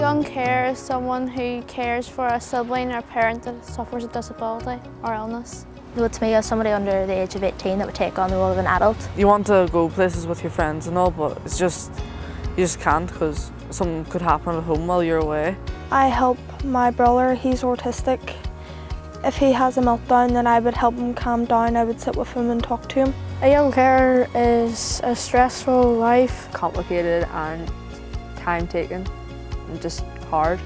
Young carer is someone who cares for a sibling or parent that suffers a disability or illness. So to me, as somebody under the age of 18 that would take on the role of an adult. You want to go places with your friends and all, but you just can't because something could happen at home while you're away. I help my brother, he's autistic. If he has a meltdown, then I would help him calm down. I would sit with him and talk to him. A young carer is a stressful life. Complicated and time-taking and just hard.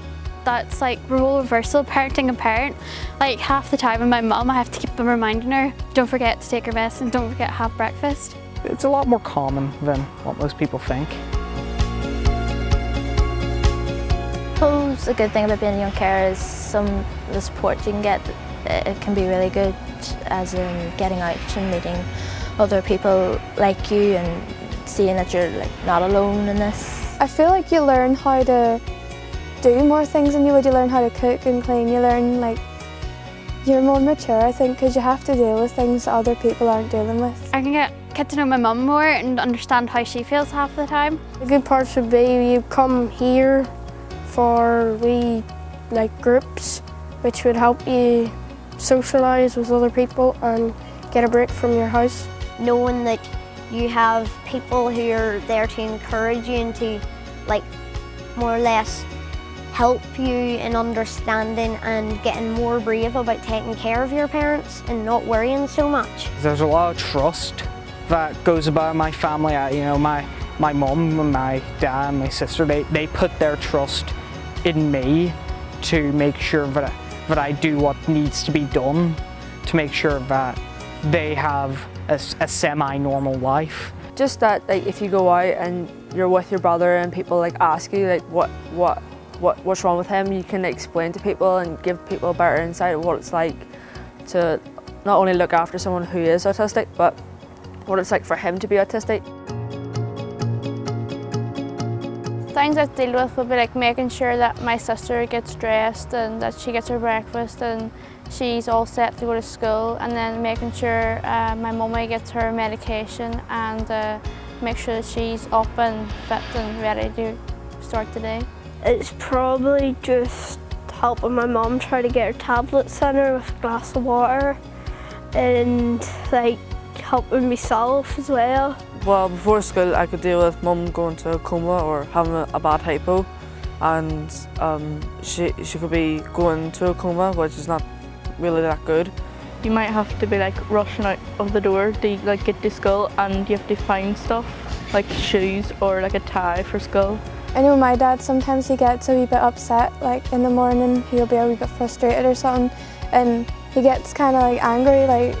That's like role reversal, parenting a parent. Like half the time with my mum, I have to keep them reminding her, don't forget to take your medicine, don't forget to have breakfast. It's a lot more common than what most people think. I suppose the good thing about being a young carer is some of the support you can get. It can be really good, as in getting out and meeting other people like you and seeing that you're not alone in this. I feel like you learn how to do more things than you would. You learn how to cook and clean. You learn you're more mature, I think, because you have to deal with things that other people aren't dealing with. I can get to know my mum more and understand how she feels half the time. The good parts would be you come here for groups, which would help you socialise with other people and get a break from your house. Knowing that you have people who are there to encourage you and to more or less help you in understanding and getting more brave about taking care of your parents and not worrying so much. There's a lot of trust that goes about my family. My mum and my dad and my sister, they put their trust in me to make sure that I do what needs to be done to make sure that they have a semi-normal life. Just that if you go out and you're with your brother and people ask you what's wrong with him, you can explain to people and give people a better insight of what it's like to not only look after someone who is autistic, but what it's like for him to be autistic. Things I deal with would be making sure that my sister gets dressed and that she gets her breakfast and she's all set to go to school, and then making sure my mummy gets her medication and make sure that she's up and fit and ready to start the day. It's probably just helping my mum try to get her tablets in her with a glass of water and helping myself as well. Well, before school I could deal with mum going to a coma or having a bad hypo, and she could be going to a coma, which is not really that good. You might have to be rushing out of the door to get to school, and you have to find stuff like shoes or a tie for school. I know my dad, sometimes he gets a wee bit upset, in the morning he'll be a wee bit frustrated or something, and he gets kind of angry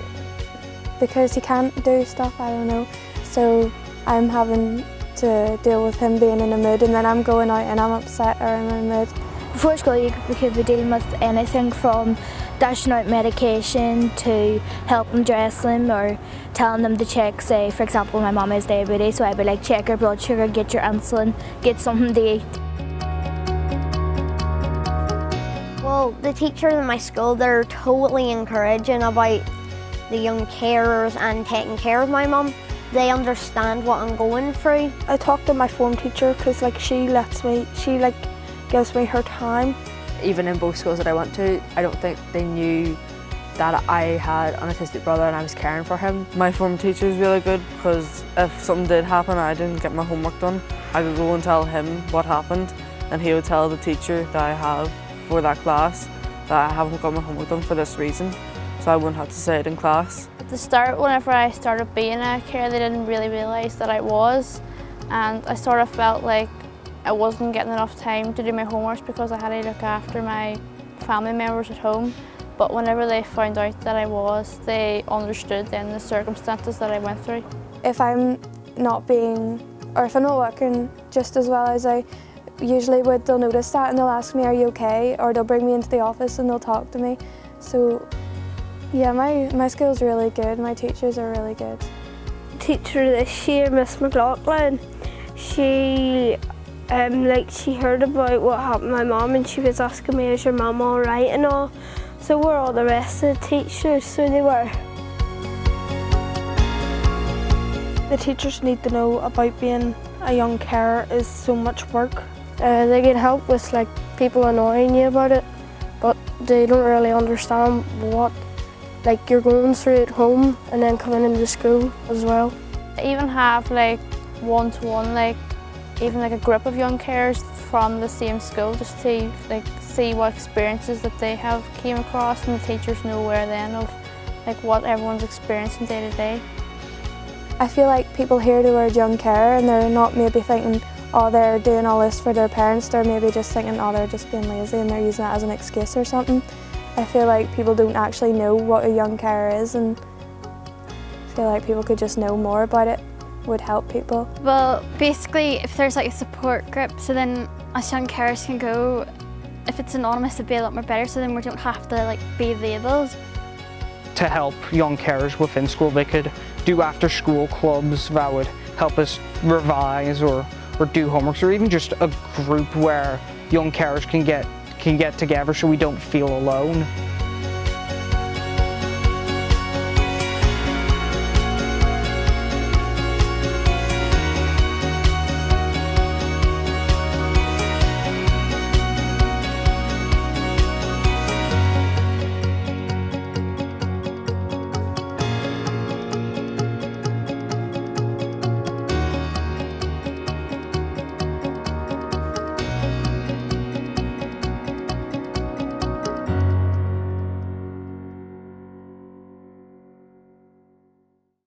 because he can't do stuff, I don't know. So I'm having to deal with him being in a mood, and then I'm going out and I'm upset or I'm in a mood. Before school we could be dealing with anything from dashing out medication to helping dress them or telling them to check, say for example my mum has diabetes, so I'd be check your blood sugar, get your insulin, get something to eat. Well, the teachers in my school, they're totally encouraging about the young carers and taking care of my mum. They understand what I'm going through. I talk to my form teacher because she gives me her time. Even in both schools that I went to, I don't think they knew that I had an autistic brother and I was caring for him. My form teacher is really good because if something did happen and I didn't get my homework done, I could go and tell him what happened, and he would tell the teacher that I have for that class that I haven't got my homework done for this reason, so I wouldn't have to say it in class. At the start, whenever I started being a carer, they didn't really realise that I was, and I sort of felt like I wasn't getting enough time to do my homework because I had to look after my family members at home. But whenever they found out that I was, they understood then the circumstances that I went through. If I'm not working just as well as I usually would, they'll notice that and they'll ask me, are you okay? Or they'll bring me into the office and they'll talk to me. So yeah, my school's really good, my teachers are really good. Teacher this year, Miss McLaughlin, she heard about what happened to my mum and she was asking me, is your mum all right and all. So were all the rest of the teachers, so they were. The teachers need to know about being a young carer is so much work. They get help with like people annoying you about it, but they don't really understand what like you're going through at home and then coming into school as well. I even have like one-to-one, like even like a group of young carers from the same school, just to like see what experiences that they have came across, and the teachers know where then of like what everyone's experiencing day to day. I feel like people hear the word young carer and they're not maybe thinking, oh, they're doing all this for their parents. They're maybe just thinking, oh, they're just being lazy and they're using it as an excuse or something. I feel like people don't actually know what a young carer is, and I feel like people could just know more about it would help people. Well, basically, if there's like a support group, so then us young carers can go. If it's anonymous, it'd be a lot more better, so then we don't have to like be labelled. To help young carers within school, they could do after school clubs that would help us revise or do homeworks, or even just a group where young carers can get together so we don't feel alone.